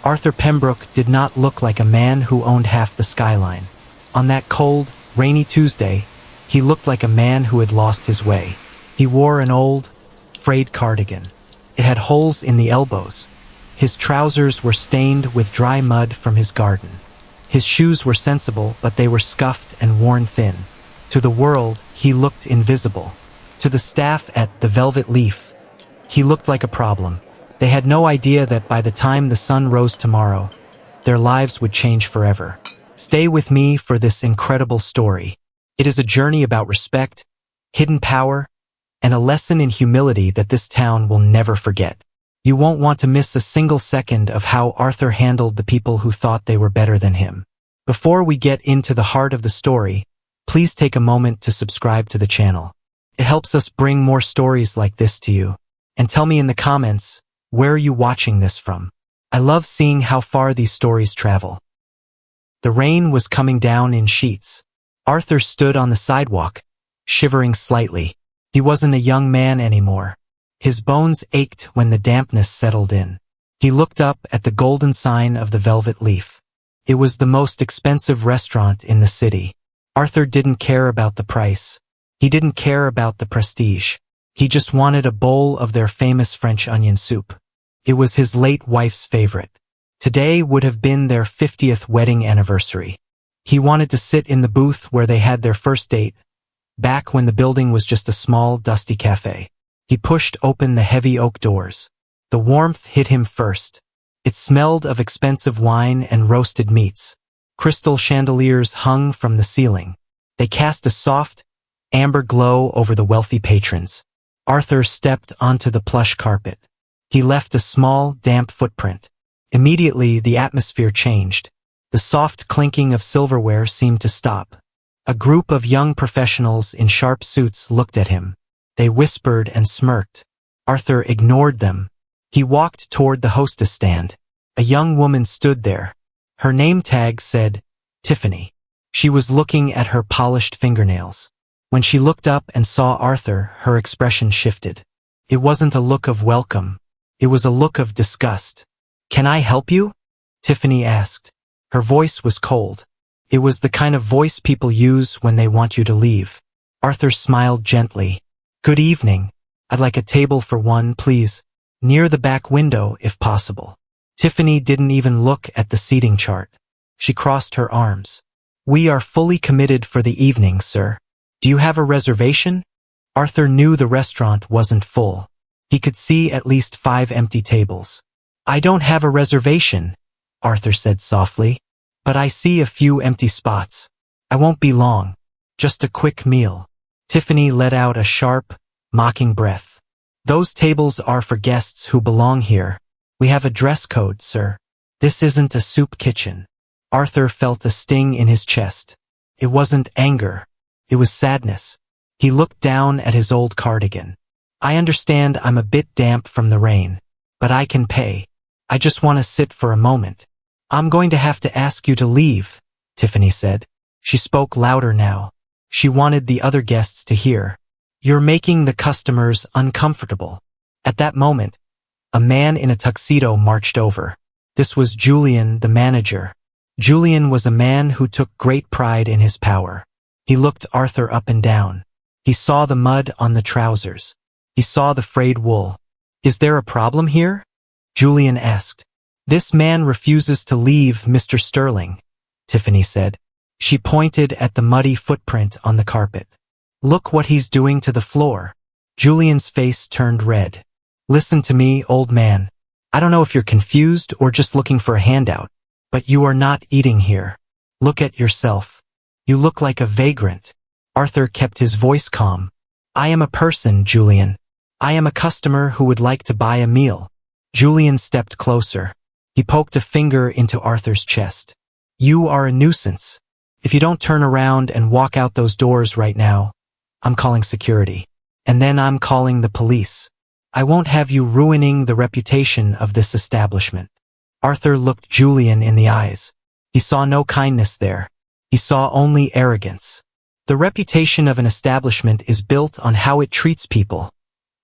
Arthur Pembroke did not look like a man who owned half the skyline. On that cold, rainy Tuesday, he looked like a man who had lost his way. He wore an old, frayed cardigan. It had holes in the elbows. His trousers were stained with dry mud from his garden. His shoes were sensible, but they were scuffed and worn thin. To the world, he looked invisible. To the staff at the Velvet Leaf, he looked like a problem. They had no idea that by the time the sun rose tomorrow, their lives would change forever. Stay with me for this incredible story. It is a journey about respect, hidden power, and a lesson in humility that this town will never forget. You won't want to miss a single second of how Arthur handled the people who thought they were better than him. Before we get into the heart of the story, please take a moment to subscribe to the channel. It helps us bring more stories like this to you. And tell me in the comments, where are you watching this from? I love seeing how far these stories travel. The rain was coming down in sheets. Arthur stood on the sidewalk, shivering slightly. He wasn't a young man anymore. His bones ached when the dampness settled in. He looked up at the golden sign of the Velvet Leaf. It was the most expensive restaurant in the city. Arthur didn't care about the price. He didn't care about the prestige. He just wanted a bowl of their famous French onion soup. It was his late wife's favorite. Today would have been their 50th wedding anniversary. He wanted to sit in the booth where they had their first date, back when the building was just a small, dusty cafe. He pushed open the heavy oak doors. The warmth hit him first. It smelled of expensive wine and roasted meats. Crystal chandeliers hung from the ceiling. They cast a soft, amber glow over the wealthy patrons. Arthur stepped onto the plush carpet. He left a small, damp footprint. Immediately, the atmosphere changed. The soft clinking of silverware seemed to stop. A group of young professionals in sharp suits looked at him. They whispered and smirked. Arthur ignored them. He walked toward the hostess stand. A young woman stood there. Her name tag said, Tiffany. She was looking at her polished fingernails. When she looked up and saw Arthur, her expression shifted. It wasn't a look of welcome. It was a look of disgust. "Can I help you?" Tiffany asked. Her voice was cold. It was the kind of voice people use when they want you to leave. Arthur smiled gently. "Good evening. I'd like a table for one, please. Near the back window, if possible." Tiffany didn't even look at the seating chart. She crossed her arms. "We are fully committed for the evening, sir. Do you have a reservation?" Arthur knew the restaurant wasn't full. He could see at least 5 empty tables. "I don't have a reservation," Arthur said softly, "but I see a few empty spots. I won't be long. Just a quick meal." Tiffany let out a sharp, mocking breath. "Those tables are for guests who belong here. We have a dress code, sir. This isn't a soup kitchen." Arthur felt a sting in his chest. It wasn't anger. It was sadness. He looked down at his old cardigan. "I understand I'm a bit damp from the rain, but I can pay. I just want to sit for a moment." "I'm going to have to ask you to leave," Tiffany said. She spoke louder now. She wanted the other guests to hear. "You're making the customers uncomfortable." At that moment, a man in a tuxedo marched over. This was Julian, the manager. Julian was a man who took great pride in his power. He looked Arthur up and down. He saw the mud on the trousers. He saw the frayed wool. "Is there a problem here?" Julian asked. "This man refuses to leave, Mr. Sterling," Tiffany said. She pointed at the muddy footprint on the carpet. "Look what he's doing to the floor." Julian's face turned red. "Listen to me, old man. I don't know if you're confused or just looking for a handout, but you are not eating here. Look at yourself. You look like a vagrant." Arthur kept his voice calm. "I am a person, Julian. I am a customer who would like to buy a meal." Julian stepped closer. He poked a finger into Arthur's chest. "You are a nuisance. If you don't turn around and walk out those doors right now, I'm calling security. And then I'm calling the police. I won't have you ruining the reputation of this establishment." Arthur looked Julian in the eyes. He saw no kindness there. He saw only arrogance. "The reputation of an establishment is built on how it treats people,"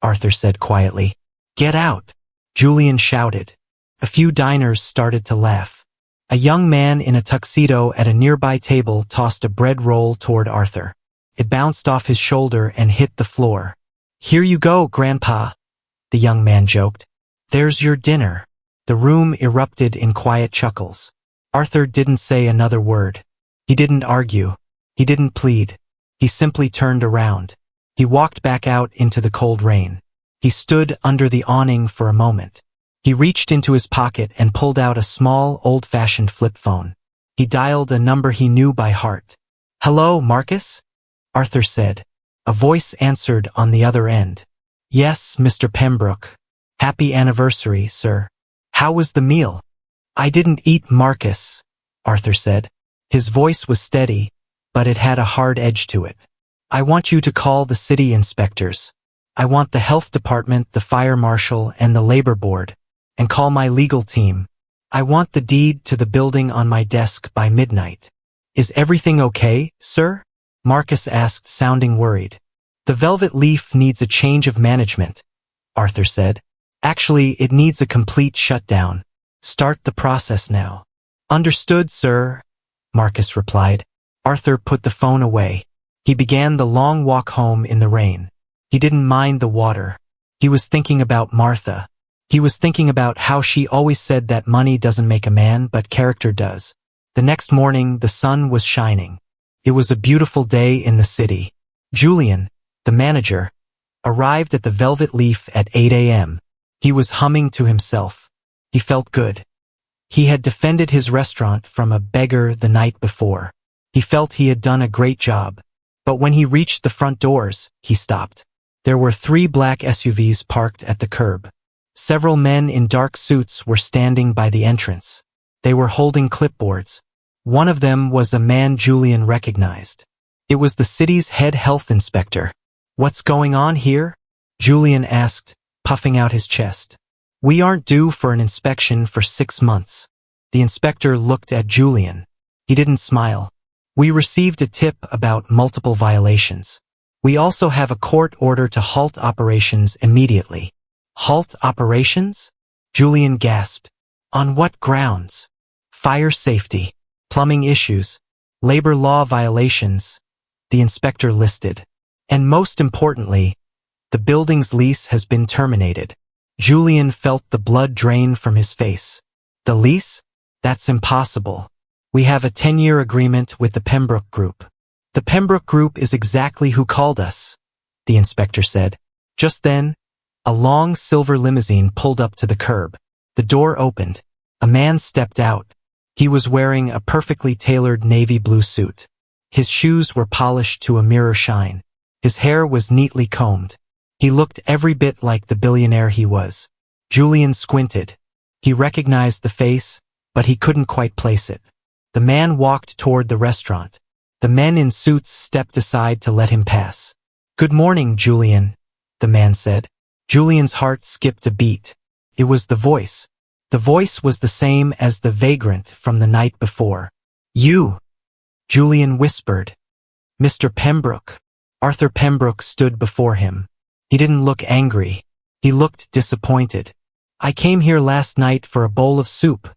Arthur said quietly. "Get out," Julian shouted. A few diners started to laugh. A young man in a tuxedo at a nearby table tossed a bread roll toward Arthur. It bounced off his shoulder and hit the floor. "Here you go, Grandpa," the young man joked. "There's your dinner." The room erupted in quiet chuckles. Arthur didn't say another word. He didn't argue. He didn't plead. He simply turned around. He walked back out into the cold rain. He stood under the awning for a moment. He reached into his pocket and pulled out a small, old-fashioned flip phone. He dialed a number he knew by heart. "Hello, Marcus?" Arthur said. A voice answered on the other end. "Yes, Mr. Pembroke. Happy anniversary, sir. How was the meal?" "I didn't eat, Marcus," Arthur said. His voice was steady, but it had a hard edge to it. "I want you to call the city inspectors. I want the health department, the fire marshal, and the labor board. And call my legal team. I want the deed to the building on my desk by midnight." "Is everything okay, sir?" Marcus asked, sounding worried. "The Velvet Leaf needs a change of management," Arthur said. "Actually, it needs a complete shutdown. Start the process now." "Understood, sir," Marcus replied. Arthur put the phone away. He began the long walk home in the rain. He didn't mind the water. He was thinking about Martha. He was thinking about how she always said that money doesn't make a man, but character does. The next morning, the sun was shining. It was a beautiful day in the city. Julian, the manager, arrived at the Velvet Leaf at 8 a.m. He was humming to himself. He felt good. He had defended his restaurant from a beggar the night before. He felt he had done a great job. But when he reached the front doors, he stopped. There were 3 black SUVs parked at the curb. Several men in dark suits were standing by the entrance. They were holding clipboards. One of them was a man Julian recognized. It was the city's head health inspector. "What's going on here?" Julian asked, puffing out his chest. "We aren't due for an inspection for 6 months. The inspector looked at Julian. He didn't smile. "We received a tip about multiple violations. We also have a court order to halt operations immediately." "Halt operations?" Julian gasped. "On what grounds?" "Fire safety, plumbing issues, labor law violations," the inspector listed. "And most importantly, the building's lease has been terminated." Julian felt the blood drain from his face. "The lease? That's impossible. We have a 10-year agreement with the Pembroke Group." "The Pembroke Group is exactly who called us," the inspector said. Just then, a long silver limousine pulled up to the curb. The door opened. A man stepped out. He was wearing a perfectly tailored navy blue suit. His shoes were polished to a mirror shine. His hair was neatly combed. He looked every bit like the billionaire he was. Julian squinted. He recognized the face, but he couldn't quite place it. The man walked toward the restaurant. The men in suits stepped aside to let him pass. "Good morning, Julian," the man said. Julian's heart skipped a beat. It was the voice. The voice was the same as the vagrant from the night before. "You," Julian whispered. "Mr. Pembroke." Arthur Pembroke stood before him. He didn't look angry. He looked disappointed. "I came here last night for a bowl of soup,"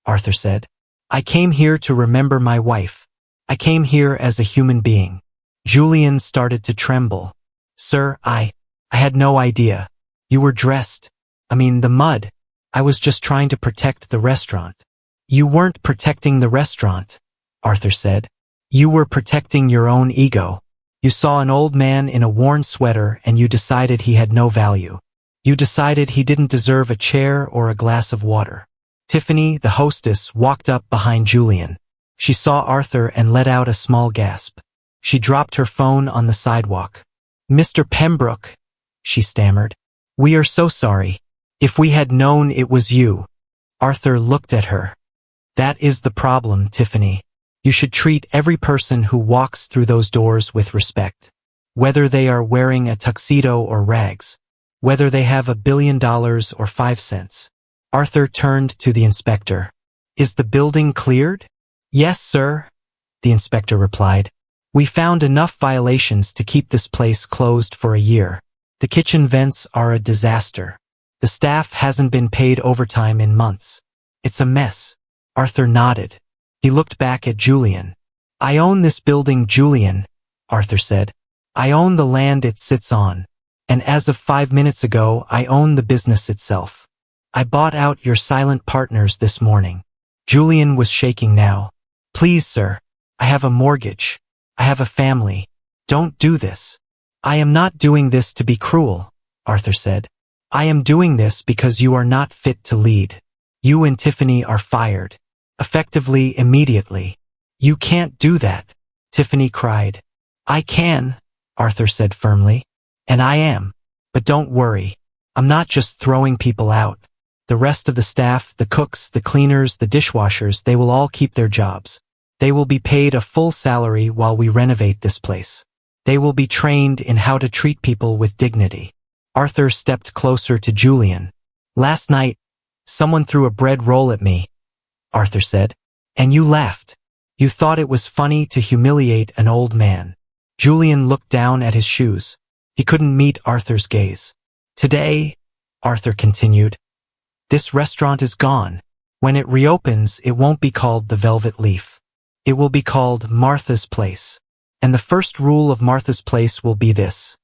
Arthur said. "I came here to remember my wife. I came here as a human being." Julian started to tremble. "Sir, I had no idea. You were dressed. The mud. I was just trying to protect the restaurant." "You weren't protecting the restaurant," Arthur said. "You were protecting your own ego. You saw an old man in a worn sweater and you decided he had no value. You decided he didn't deserve a chair or a glass of water." Tiffany, the hostess, walked up behind Julian. She saw Arthur and let out a small gasp. She dropped her phone on the sidewalk. "Mr. Pembroke," she stammered. "We are so sorry. If we had known it was you." Arthur looked at her. "That is the problem, Tiffany. You should treat every person who walks through those doors with respect. Whether they are wearing a tuxedo or rags. Whether they have $1 billion or 5 cents. Arthur turned to the inspector. "Is the building cleared?" "Yes, sir," the inspector replied. "We found enough violations to keep this place closed for a year. The kitchen vents are a disaster. The staff hasn't been paid overtime in months. It's a mess. Arthur nodded. He looked back at Julian. I own this building, Julian, Arthur said. I own the land it sits on. And as of 5 minutes ago, I own the business itself. I bought out your silent partners this morning. Julian was shaking now. Please, sir. I have a mortgage. I have a family. Don't do this. I am not doing this to be cruel, Arthur said. I am doing this because you are not fit to lead. You and Tiffany are fired. Effectively, immediately. You can't do that, Tiffany cried. I can, Arthur said firmly. And I am. But don't worry. I'm not just throwing people out. The rest of the staff, the cooks, the cleaners, the dishwashers, they will all keep their jobs. They will be paid a full salary while we renovate this place. They will be trained in how to treat people with dignity. Arthur stepped closer to Julian. Last night, someone threw a bread roll at me, Arthur said. And you laughed. You thought it was funny to humiliate an old man. Julian looked down at his shoes. He couldn't meet Arthur's gaze. Today, Arthur continued, this restaurant is gone. When it reopens, it won't be called the Velvet Leaf. It will be called Martha's Place. And the first rule of Martha's Place will be this.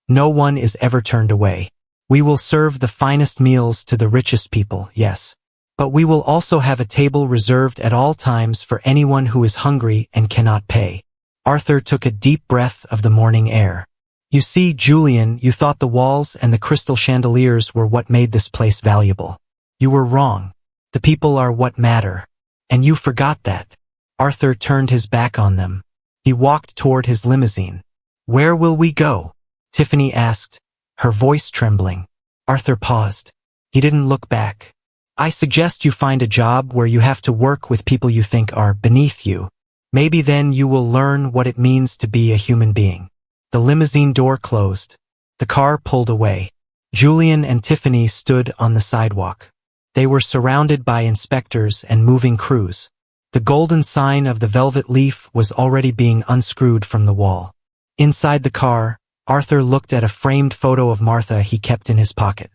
No one is ever turned away. We will serve the finest meals to the richest people, yes. But we will also have a table reserved at all times for anyone who is hungry and cannot pay. Arthur took a deep breath of the morning air. You see, Julian, you thought the walls and the crystal chandeliers were what made this place valuable. You were wrong. The people are what matter. And you forgot that. Arthur turned his back on them. He walked toward his limousine. Where will we go? Tiffany asked, her voice trembling. Arthur paused. He didn't look back. I suggest you find a job where you have to work with people you think are beneath you. Maybe then you will learn what it means to be a human being. The limousine door closed. The car pulled away. Julian and Tiffany stood on the sidewalk. They were surrounded by inspectors and moving crews. The golden sign of the Velvet Leaf was already being unscrewed from the wall. Inside the car, Arthur looked at a framed photo of Martha he kept in his pocket.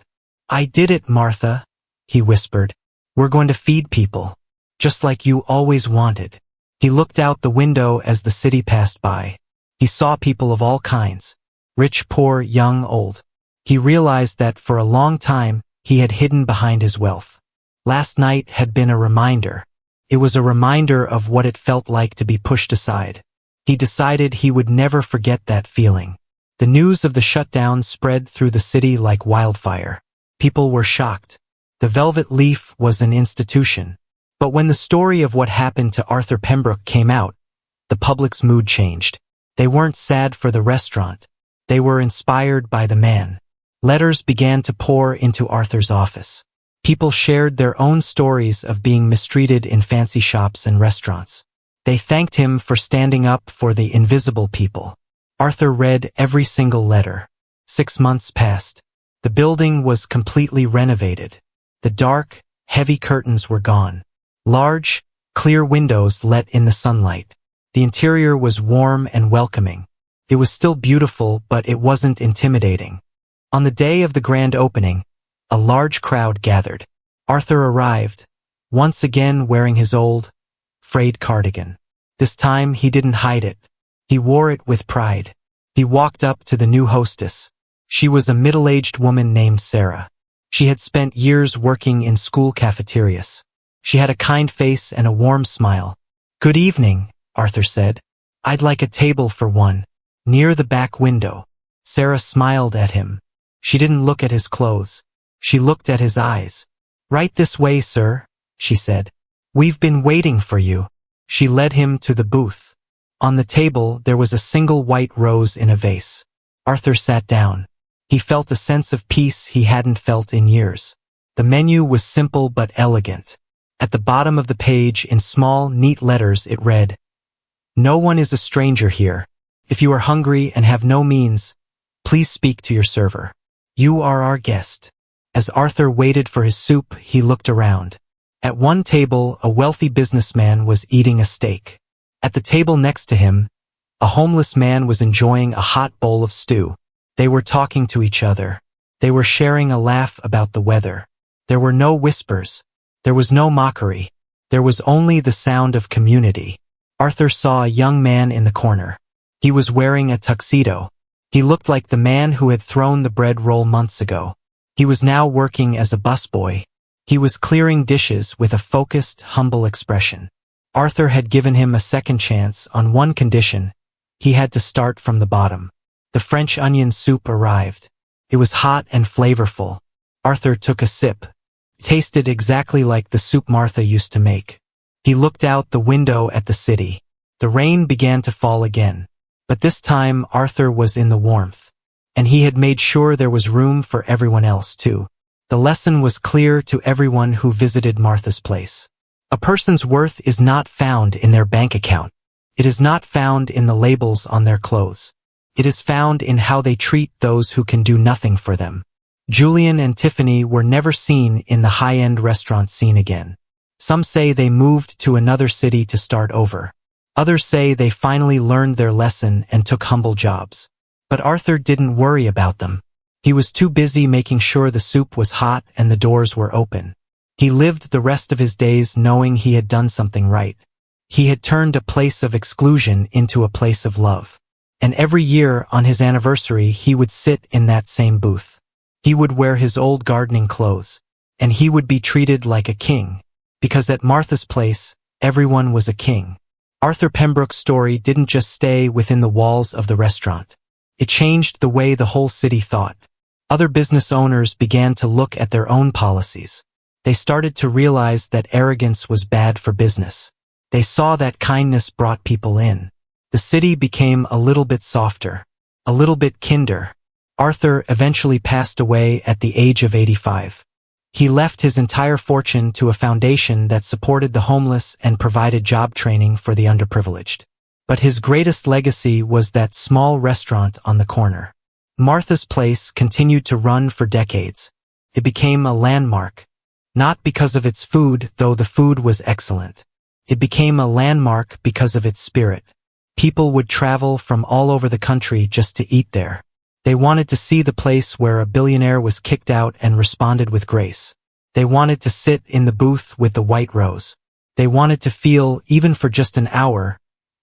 I did it, Martha, he whispered. We're going to feed people, just like you always wanted. He looked out the window as the city passed by. He saw people of all kinds, rich, poor, young, old. He realized that for a long time, he had hidden behind his wealth. Last night had been a reminder. It was a reminder of what it felt like to be pushed aside. He decided he would never forget that feeling. The news of the shutdown spread through the city like wildfire. People were shocked. The Velvet Leaf was an institution. But when the story of what happened to Arthur Pembroke came out, the public's mood changed. They weren't sad for the restaurant. They were inspired by the man. Letters began to pour into Arthur's office. People shared their own stories of being mistreated in fancy shops and restaurants. They thanked him for standing up for the invisible people. Arthur read every single letter. 6 months passed. The building was completely renovated. The dark, heavy curtains were gone. Large, clear windows let in the sunlight. The interior was warm and welcoming. It was still beautiful, but it wasn't intimidating. On the day of the grand opening, a large crowd gathered. Arthur arrived, once again wearing his old, frayed cardigan. This time he didn't hide it. He wore it with pride. He walked up to the new hostess. She was a middle-aged woman named Sarah. She had spent years working in school cafeterias. She had a kind face and a warm smile. Good evening, Arthur said. I'd like a table for one, near the back window. Sarah smiled at him. She didn't look at his clothes. She looked at his eyes. Right this way, sir, she said. We've been waiting for you. She led him to the booth. On the table, there was a single white rose in a vase. Arthur sat down. He felt a sense of peace he hadn't felt in years. The menu was simple but elegant. At the bottom of the page, in small, neat letters, it read, No one is a stranger here. If you are hungry and have no means, please speak to your server. You are our guest. As Arthur waited for his soup, he looked around. At one table, a wealthy businessman was eating a steak. At the table next to him, a homeless man was enjoying a hot bowl of stew. They were talking to each other. They were sharing a laugh about the weather. There were no whispers. There was no mockery. There was only the sound of community. Arthur saw a young man in the corner. He was wearing a tuxedo. He looked like the man who had thrown the bread roll months ago. He was now working as a busboy. He was clearing dishes with a focused, humble expression. Arthur had given him a second chance on one condition: he had to start from the bottom. The French onion soup arrived. It was hot and flavorful. Arthur took a sip. It tasted exactly like the soup Martha used to make. He looked out the window at the city. The rain began to fall again. But this time Arthur was in the warmth. And he had made sure there was room for everyone else too. The lesson was clear to everyone who visited Martha's place. A person's worth is not found in their bank account. It is not found in the labels on their clothes. It is found in how they treat those who can do nothing for them. Julian and Tiffany were never seen in the high-end restaurant scene again. Some say they moved to another city to start over. Others say they finally learned their lesson and took humble jobs. But Arthur didn't worry about them. He was too busy making sure the soup was hot and the doors were open. He lived the rest of his days knowing he had done something right. He had turned a place of exclusion into a place of love. And every year on his anniversary he would sit in that same booth. He would wear his old gardening clothes, and he would be treated like a king, because at Martha's place, everyone was a king. Arthur Pembroke's story didn't just stay within the walls of the restaurant. It changed the way the whole city thought. Other business owners began to look at their own policies. They started to realize that arrogance was bad for business. They saw that kindness brought people in. The city became a little bit softer, a little bit kinder. Arthur eventually passed away at the age of 85. He left his entire fortune to a foundation that supported the homeless and provided job training for the underprivileged. But his greatest legacy was that small restaurant on the corner. Martha's Place continued to run for decades. It became a landmark, not because of its food, though the food was excellent. It became a landmark because of its spirit. People would travel from all over the country just to eat there. They wanted to see the place where a billionaire was kicked out and responded with grace. They wanted to sit in the booth with the white rose. They wanted to feel, even for just an hour,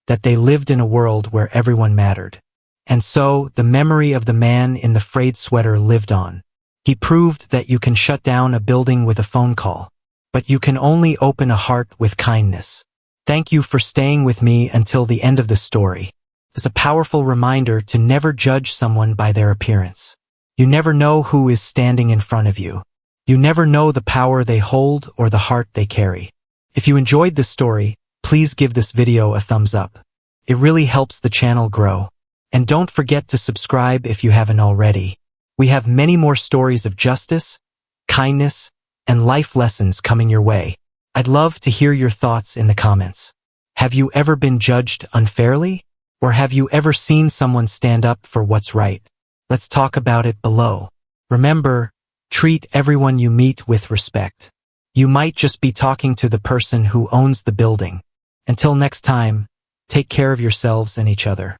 that they lived in a world where everyone mattered. And so, the memory of the man in the frayed sweater lived on. He proved that you can shut down a building with a phone call, but you can only open a heart with kindness. Thank you for staying with me until the end of the story. It's a powerful reminder to never judge someone by their appearance. You never know who is standing in front of you. You never know the power they hold or the heart they carry. If you enjoyed this story, please give this video a thumbs up. It really helps the channel grow. And don't forget to subscribe if you haven't already. We have many more stories of justice, kindness, and life lessons coming your way. I'd love to hear your thoughts in the comments. Have you ever been judged unfairly? Or have you ever seen someone stand up for what's right? Let's talk about it below. Remember, treat everyone you meet with respect. You might just be talking to the person who owns the building. Until next time, take care of yourselves and each other.